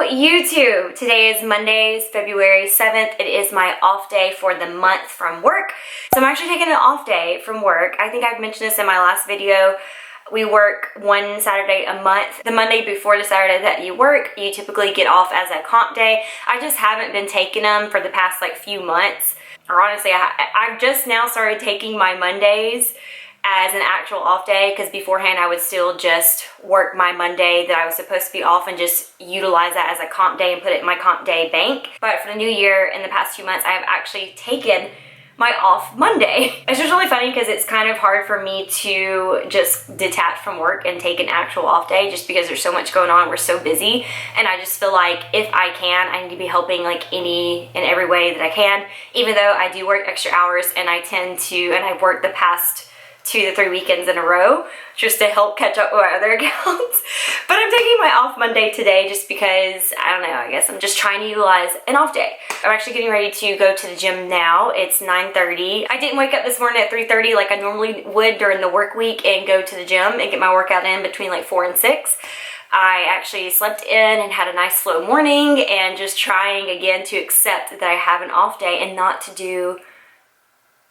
YouTube! Today is Monday, February 7th. It is my off day for the month from work. So I'm actually taking an off day from work. I think I've mentioned this in my last video. We work one Saturday a month. The Monday before the Saturday that you work, you typically get off as a comp day. I just haven't been taking them for the past few months. Or honestly, I've just now started taking my Mondays as an actual off day, because beforehand I would still just work my Monday that I was supposed to be off and just utilize that as a comp day and put it in my comp day bank. But for the new year, in the past 2 months, I have actually taken my off Monday. It's just really funny because it's kind of hard for me to just detach from work and take an actual off day, just because there's so much going on. We're so busy, and I just feel like if I can, I need to be helping any and every way that I can, even though I do work extra hours, and I've worked the past 2 to 3 weekends in a row just to help catch up with my other accounts. But I'm taking my off Monday today just because, I don't know, I guess I'm just trying to utilize an off day. I'm actually getting ready to go to the gym now. It's 9:30. I didn't wake up this morning at 3:30 like I normally would during the work week and go to the gym and get my workout in between 4 and 6. I actually slept in and had a nice slow morning, and just trying again to accept that I have an off day and not to do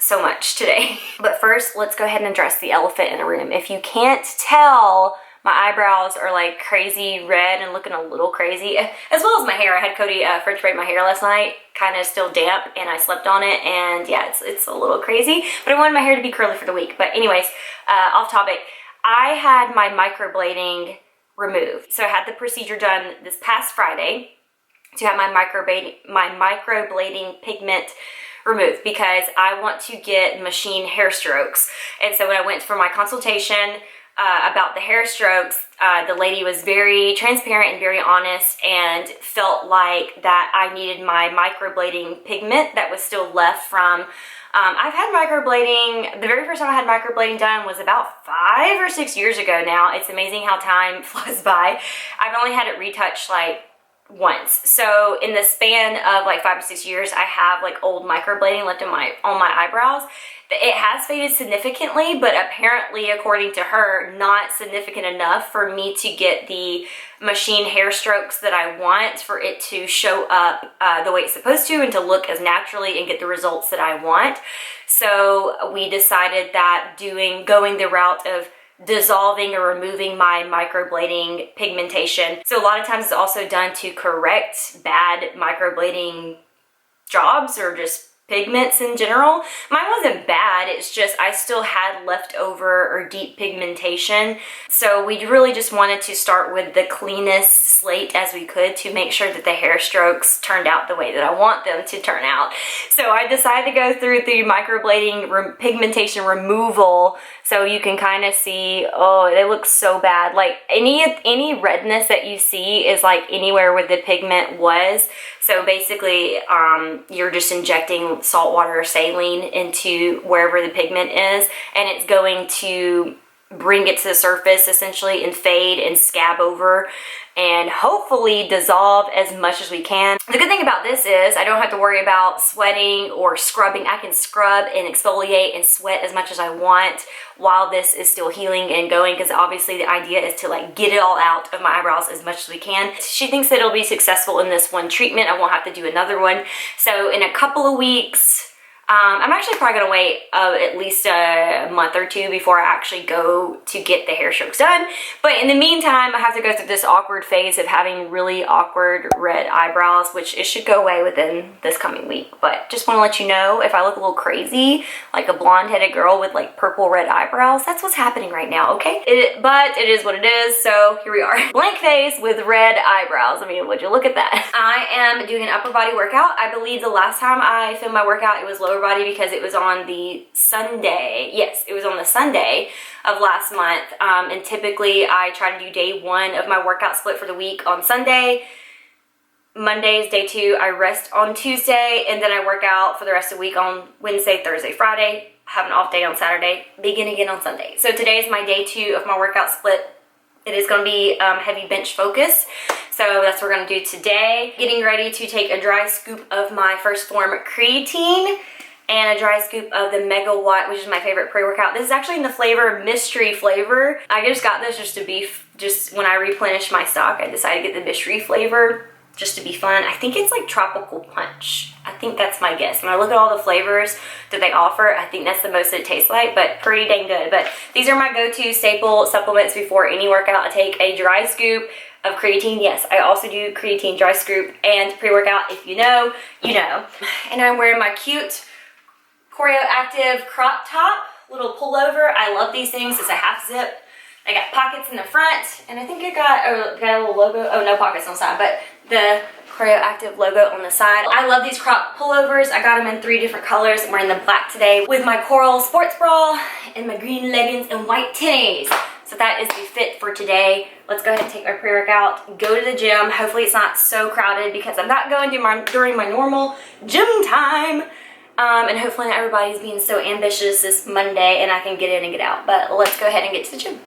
so much today. But first, let's go ahead and address the elephant in the room. If you can't tell, my eyebrows are crazy red and looking a little crazy, as well as my hair. I had Cody French braid my hair last night, kind of still damp, and I slept on it, and yeah, it's a little crazy, but I wanted my hair to be curly for the week. But anyways, off topic, I had my microblading removed. So I had the procedure done this past Friday to have my microblading pigment removed, because I want to get machine hair strokes. And so when I went for my consultation about the hair strokes, the lady was very transparent and very honest, and felt like that I needed my microblading pigment that was still left from I've had microblading, the very first time I had microblading done was about 5 or 6 years ago now. It's amazing how time flies by. I've only had it retouched once. So in the span of 5 to 6 years, I have old microblading left on my eyebrows. It has faded significantly, but apparently, according to her, not significant enough for me to get the machine hair strokes that I want, for it to show up the way it's supposed to and to look as naturally and get the results that I want. So we decided that going the route of dissolving or removing my microblading pigmentation. So a lot of times it's also done to correct bad microblading jobs or just pigments in general. Mine wasn't bad, it's just I still had leftover or deep pigmentation. So we really just wanted to start with the cleanest slate as we could to make sure that the hair strokes turned out the way that I want them to turn out. So I decided to go through the microblading pigmentation removal, so you can kind of see, oh, it looks so bad. Any redness that you see is anywhere where the pigment was. So basically, you're just injecting salt water or saline into wherever the pigment is, and it's going to bring it to the surface essentially and fade and scab over and hopefully dissolve as much as we can. The good thing about this is I don't have to worry about sweating or scrubbing. I can scrub and exfoliate and sweat as much as I want while this is still healing and going, because obviously the idea is to get it all out of my eyebrows as much as we can. She thinks that it'll be successful in this one treatment. I won't have to do another one. So in a couple of weeks, I'm actually probably gonna wait at least a month or two before I actually go to get the hair strokes done. But in the meantime, I have to go through this awkward phase of having really awkward red eyebrows, which it should go away within this coming week. But just want to let you know, if I look a little crazy, like a blonde-headed girl with purple red eyebrows, that's what's happening right now, okay? But it is what it is, so here we are. Blank face with red eyebrows. I mean, would you look at that? I am doing an upper body workout. I believe the last time I filmed my workout, it was lower body, because it was on the Sunday. Yes, it was on the Sunday of last month. And typically I try to do day 1 of my workout split for the week on Sunday. Monday is day 2. I rest on Tuesday, and then I work out for the rest of the week on Wednesday, Thursday, Friday. Have an off day on Saturday. Begin again on Sunday. So today is my day 2 of my workout split. It is going to be heavy bench focus. So that's what we're going to do today. Getting ready to take a dry scoop of my First Form creatine and a dry scoop of the Mega Watt, which is my favorite pre-workout. This is actually in the flavor mystery flavor. I just got this just when I replenished my stock, I decided to get the mystery flavor. just to be fun. I think it's like tropical punch. I think that's my guess. When I look at all the flavors that they offer, I think that's the most it tastes like, but pretty dang good. But these are my go-to staple supplements before any workout. I take a dry scoop of creatine. Yes, I also do creatine dry scoop and pre-workout. If you know, you know. And I'm wearing my cute Choreo Active crop top, little pullover. I love these things. It's a half zip. I got pockets in the front, and I think I got a little logo. Oh, no pockets on the side, but the Choreo Active logo on the side. I love these crop pullovers. I got them in 3 different colors. I'm wearing them black today with my coral sports bra and my green leggings and white tennies. So that is the fit for today. Let's go ahead and take our pre-workout, go to the gym. Hopefully it's not so crowded because I'm not going during my normal gym time. And hopefully not everybody's being so ambitious this Monday and I can get in and get out. But let's go ahead and get to the gym.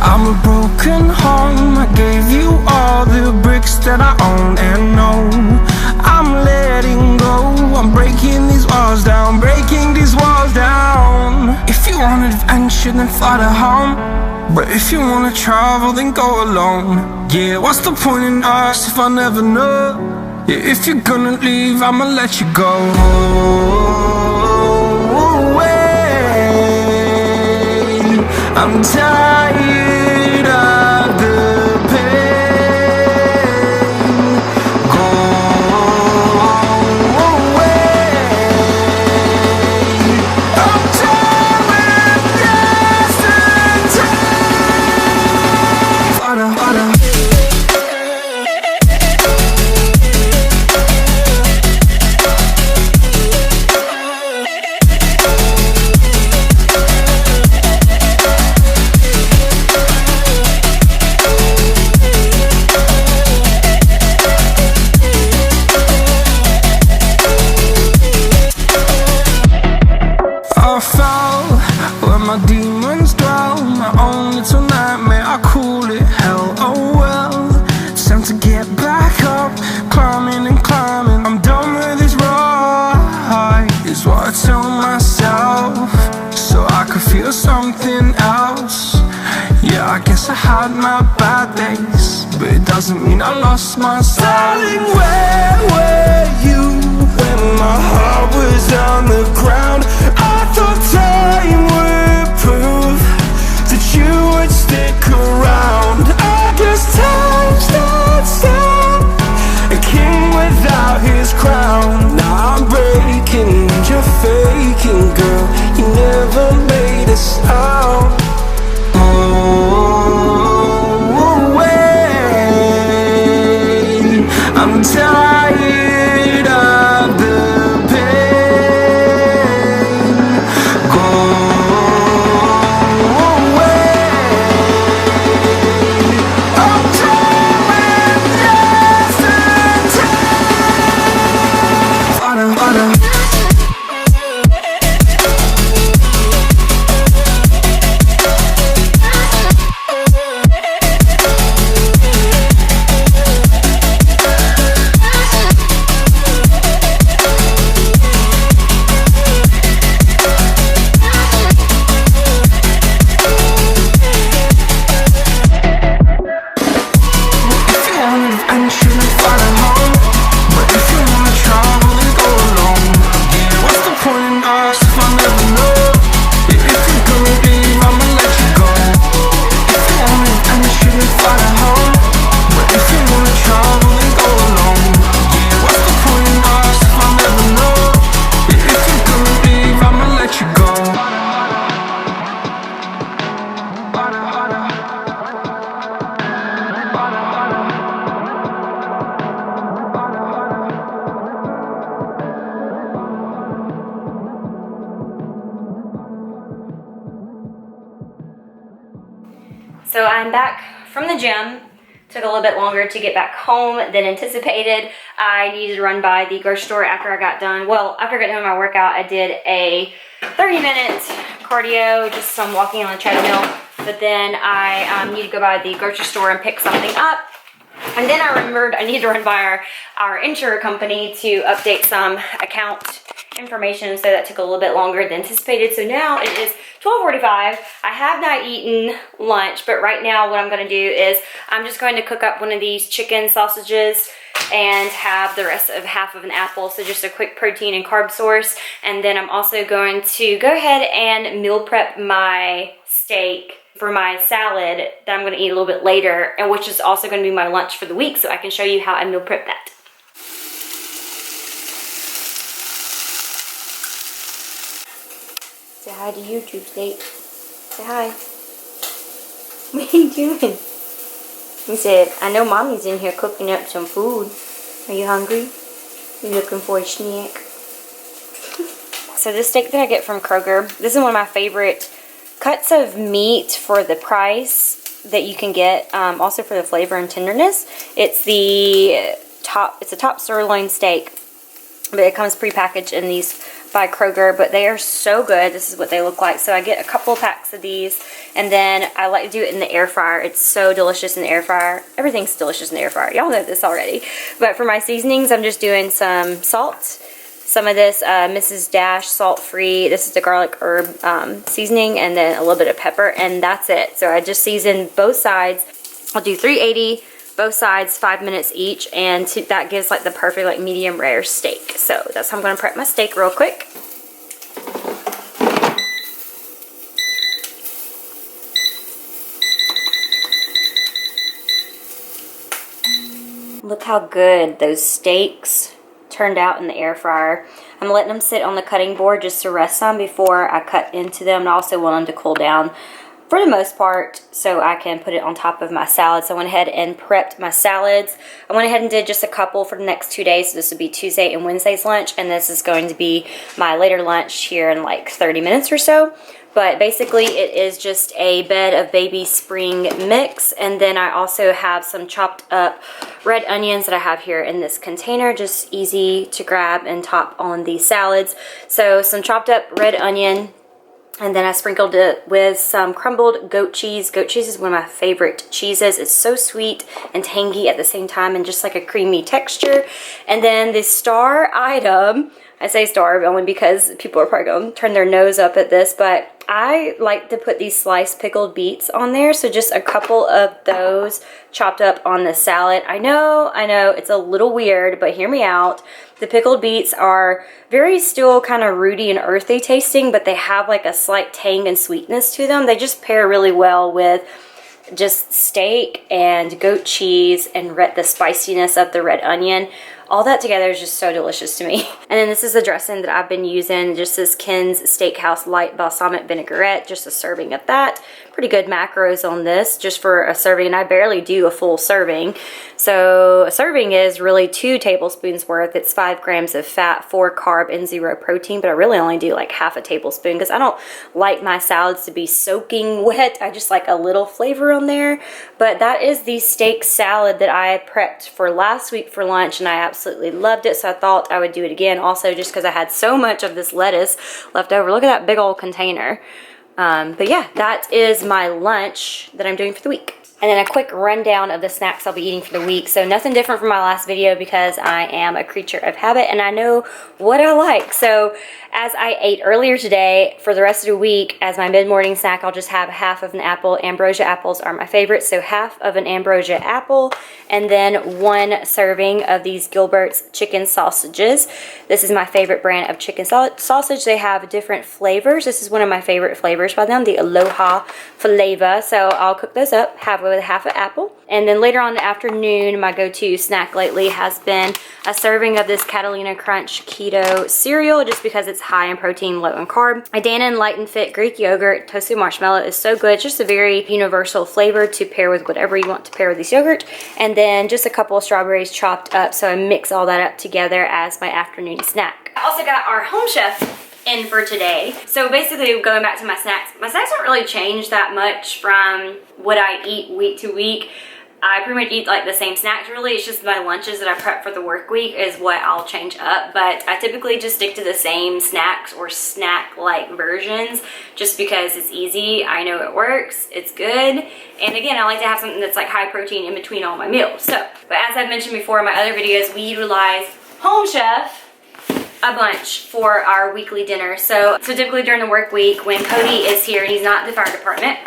I'm a broken home. I gave you all the bricks that I own and know. I'm letting go. I'm breaking these walls down, breaking these walls down. If you want adventure, then fly to home. But if you wanna travel, then go alone. Yeah, what's the point in us if I never know? Yeah, if you're gonna leave, I'ma let you go. I'm tired of the pain. Go away. I'm done with yesterday. Harder, harder. My demons dwell, my own little nightmare, I call it hell, oh well. It's time to get back up, climbing and climbing. I'm done with this ride, is what I tell myself, so I could feel something else. Yeah, I guess I had my bad days, but it doesn't mean I lost myself. Darling, where were you when my heart was on the ground? I thought time would prove that you would stick around. I guess time starts down, a king without his crown. Now I'm breaking and you're faking, girl. You never made a sound. Oh, wait, I'm tired of the pain. Go away. I'm done with yesterday. Harder, harder. So I'm back from the gym to took a little bit longer to get back home than anticipated. I needed to run by the grocery store after I got done. Well, after I got done with my workout, I did a 30-minute cardio, just some walking on the treadmill. But then I need to go by the grocery store and pick something up. And then I remembered I need to run by our insurance company to update some account information, so that took a little bit longer than anticipated. So now it is 12:45. I have not eaten lunch, but right now what I'm going to do is I'm just going to cook up one of these chicken sausages and have the rest of half of an apple, so just a quick protein and carb source. And then I'm also going to go ahead and meal prep my steak for my salad that I'm going to eat a little bit later, and which is also going to be my lunch for the week, so I can show you how I meal prep that. Say hi to YouTube, State. Say hi. What are you doing? He said, I know Mommy's in here cooking up some food. Are you hungry? You looking for a snack? So this steak that I get from Kroger, this is one of my favorite cuts of meat for the price that you can get, also for the flavor and tenderness. It's a top sirloin steak, but it comes prepackaged in these by Kroger, but they are so good. This is what they look like. So I get a couple packs of these, and then I like to do it in the air fryer. It's so delicious in the air fryer. Everything's delicious in the air fryer. Y'all know this already. But for my seasonings, I'm just doing some salt, some of this Mrs. Dash salt-free. This is the garlic herb seasoning, and then a little bit of pepper, and that's it. So I just season both sides. I'll do 380, both sides, 5 minutes each, and that gives like the perfect like medium rare steak. So that's how I'm going to prep my steak real quick. Look how good those steaks turned out in the air fryer. I'm letting them sit on the cutting board just to rest some before I cut into them, and I also want them to cool down for the most part so I can put it on top of my salad. So I went ahead and prepped my salads. I went ahead and did just a couple for the next 2 days. So this would be Tuesday and Wednesday's lunch, and this is going to be my later lunch here in like 30 minutes or so. But basically it is just a bed of baby spring mix, and then I also have some chopped up red onions that I have here in this container, just easy to grab and top on these salads. So some chopped up red onion, and then I sprinkled it with some crumbled goat cheese. Goat cheese is one of my favorite cheeses. It's so sweet and tangy at the same time, and just like a creamy texture. And then the star item, I say star only because people are probably going to turn their nose up at this, but I like to put these sliced pickled beets on there. So just a couple of those chopped up on the salad. I know, it's a little weird, but hear me out. The pickled beets are very still kind of rooty and earthy tasting, but they have like a slight tang and sweetness to them. They just pair really well with just steak and goat cheese and the spiciness of the red onion. All that together is just so delicious to me. And then this is the dressing that I've been using, just this Ken's Steakhouse Light Balsamic Vinaigrette, just a serving of that. Pretty good macros on this, just for a serving, and I barely do a full serving. So a serving is really 2 tablespoons worth. It's 5 grams of fat, 4 carb, and 0 protein, but I really only do like half a tablespoon because I don't like my salads to be soaking wet. I just like a little flavor on there. But that is the steak salad that I prepped for last week for lunch, and I absolutely loved it, so I thought I would do it again also just because I had so much of this lettuce left over. Look at that big old container. But yeah, that is my lunch that I'm doing for the week. And then a quick rundown of the snacks I'll be eating for the week. So nothing different from my last video because I am a creature of habit and I know what I like. So as I ate earlier today, for the rest of the week, as my mid-morning snack, I'll just have half of an apple. Ambrosia apples are my favorite, so half of an ambrosia apple, and then 1 serving of these Gilbert's chicken sausages. This is my favorite brand of chicken sausage. They have different flavors. This is one of my favorite flavors by them, the Aloha flavor. So I'll cook those up, have with half an apple. And then later on in the afternoon, my go-to snack lately has been a serving of this Catalina Crunch Keto cereal, just because it's high in protein, low in carb. A Dannon Light and Fit Greek yogurt toasted marshmallow is so good. It's just a very universal flavor to pair with whatever you want to pair with this yogurt. And then just a couple of strawberries chopped up, so I mix all that up together as my afternoon snack. I also got our home chef in for today. So basically, going back to my snacks don't really change that much from what I eat week to week. I pretty much eat like the same snacks really. It's just my lunches that I prep for the work week is what I'll change up. But I typically just stick to the same snacks or snack-like versions just because it's easy. I know it works. It's good. And again, I like to have something that's like high protein in between all my meals. So, but as I've mentioned before in my other videos, we utilize Home Chef a bunch for our weekly dinner. So typically during the work week when Cody is here and he's not in the fire department,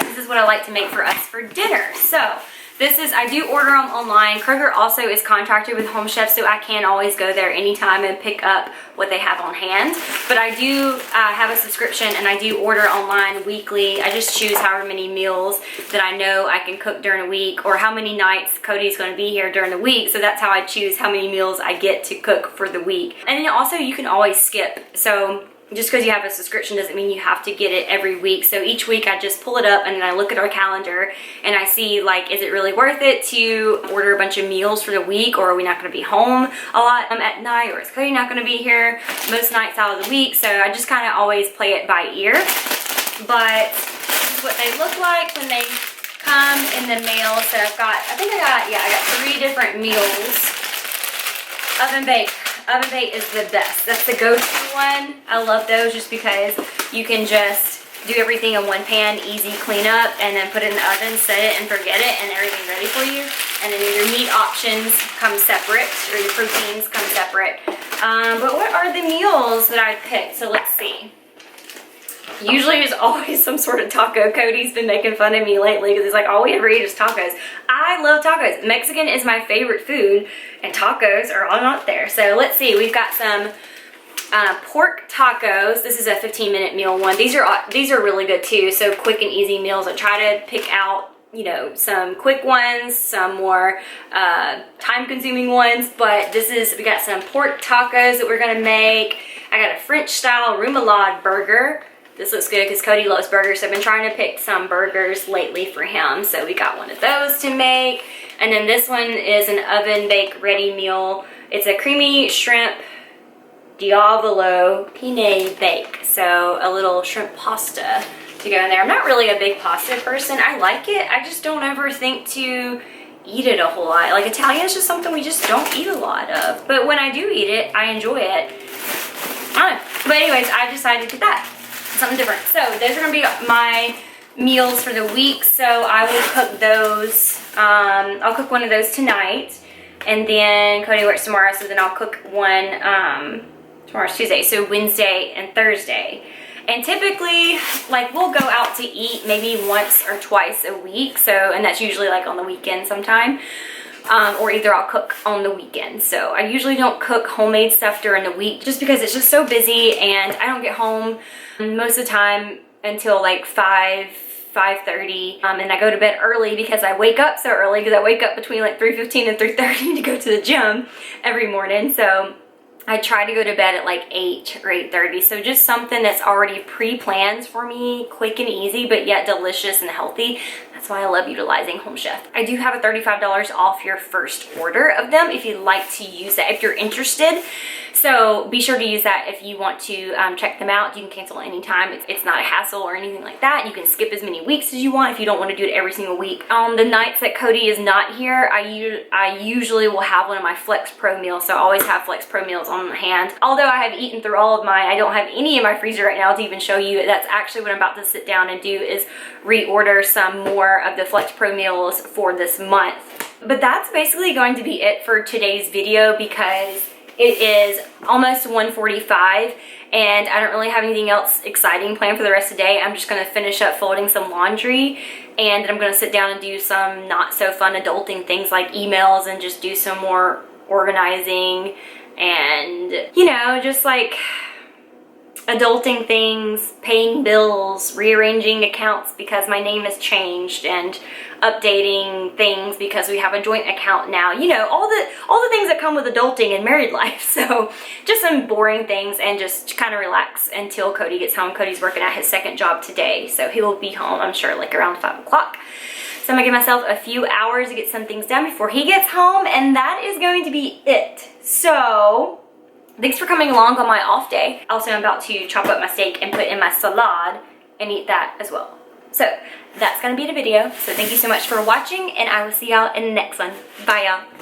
this is what I like to make for us for dinner. So this is, I do order them online. Kroger also is contracted with Home Chef, so I can always go there anytime and pick up what they have on hand. But I do have a subscription and I do order online weekly. I just choose however many meals that I know I can cook during a week or how many nights Cody's going to be here during the week. So that's how I choose how many meals I get to cook for the week. And then also you can always skip. So just because you have a subscription doesn't mean you have to get it every week. So each week I just pull it up and then I look at our calendar and I see like, is it really worth it to order a bunch of meals for the week, or are we not going to be home a lot at night, or is Cody not going to be here most nights out of the week? So I just kind of always play it by ear. But this is what they look like when they come in the mail. So I got 3 different meals. Oven bake. Oven bake is the best. That's the go-to one. I love those just because you can just do everything in one pan, easy cleanup, and then put it in the oven, set it and forget it, and everything's ready for you. And then your meat options come separate, or your proteins come separate. But what are the meals that I picked? So let's see. Usually there's always some sort of taco. Cody's been making fun of me lately because he's like, all we ever eat is tacos. I love tacos. Mexican is my favorite food and tacos are all not there. So let's see, we've got some pork tacos. This is a 15-minute meal one. These are really good too. So quick and easy meals. I try to pick out, you know, some quick ones, some more time-consuming ones, but we got some pork tacos that we're gonna make. I got a French style remoulade burger. This looks good because Cody loves burgers, so I've been trying to pick some burgers lately for him. So we got one of those to make. And then this one is an oven bake ready meal. It's a creamy shrimp diavolo penne bake. So a little shrimp pasta to go in there. I'm not really a big pasta person. I like it. I just don't ever think to eat it a whole lot. Like Italian is just something we just don't eat a lot of. But when I do eat it, I enjoy it. I don't know. But anyways, I decided to get that. Something different. So those are gonna be my meals for the week. So I will cook those. I'll cook one of those tonight, and then Cody works tomorrow, so then I'll cook one tomorrow's Tuesday, so Wednesday and Thursday. And typically, like, we'll go out to eat maybe once or twice a week. So, and that's usually like on the weekend sometime. Or either I'll cook on the weekend. So I usually don't cook homemade stuff during the week just because it's just so busy and I don't get home most of the time until like 5:30. And I go to bed early because I wake up so early, because I wake up between like 3:15 and 3:30 to go to the gym every morning. So I try to go to bed at like 8 or 8:30. So just something that's already pre-planned for me, quick and easy, but yet delicious and healthy. That's why I love utilizing Home Chef. I do have a $35 off your first order of them if you'd like to use that, if you're interested. So be sure to use that if you want to check them out. You can cancel anytime. It's not a hassle or anything like that. You can skip as many weeks as you want if you don't want to do it every single week. On the nights that Cody is not here, I usually will have one of my Flex Pro meals. So I always have Flex Pro meals on hand. Although I have eaten through all of mine, I don't have any in my freezer right now to even show you. That's actually what I'm about to sit down and do, is reorder some more of the Flex Pro meals for this month. But that's basically going to be it for today's video, because it is almost 1:45 and I don't really have anything else exciting planned for the rest of the day. I'm just going to finish up folding some laundry, and then I'm going to sit down and do some not so fun adulting things like emails, and just do some more organizing and, you know, just like adulting things, paying bills, rearranging accounts because my name has changed, and updating things because we have a joint account now. You know, all the things that come with adulting and married life. So just some boring things, and just kind of relax until Cody gets home. Cody's working at his second job today, so he will be home, I'm sure, like around 5 o'clock. So I'm gonna give myself a few hours to get some things done before he gets home, and that is going to be it. So thanks for coming along on my off day. Also, I'm about to chop up my steak and put in my salad and eat that as well. So that's gonna be the video. So thank you so much for watching, and I will see y'all in the next one. Bye, y'all.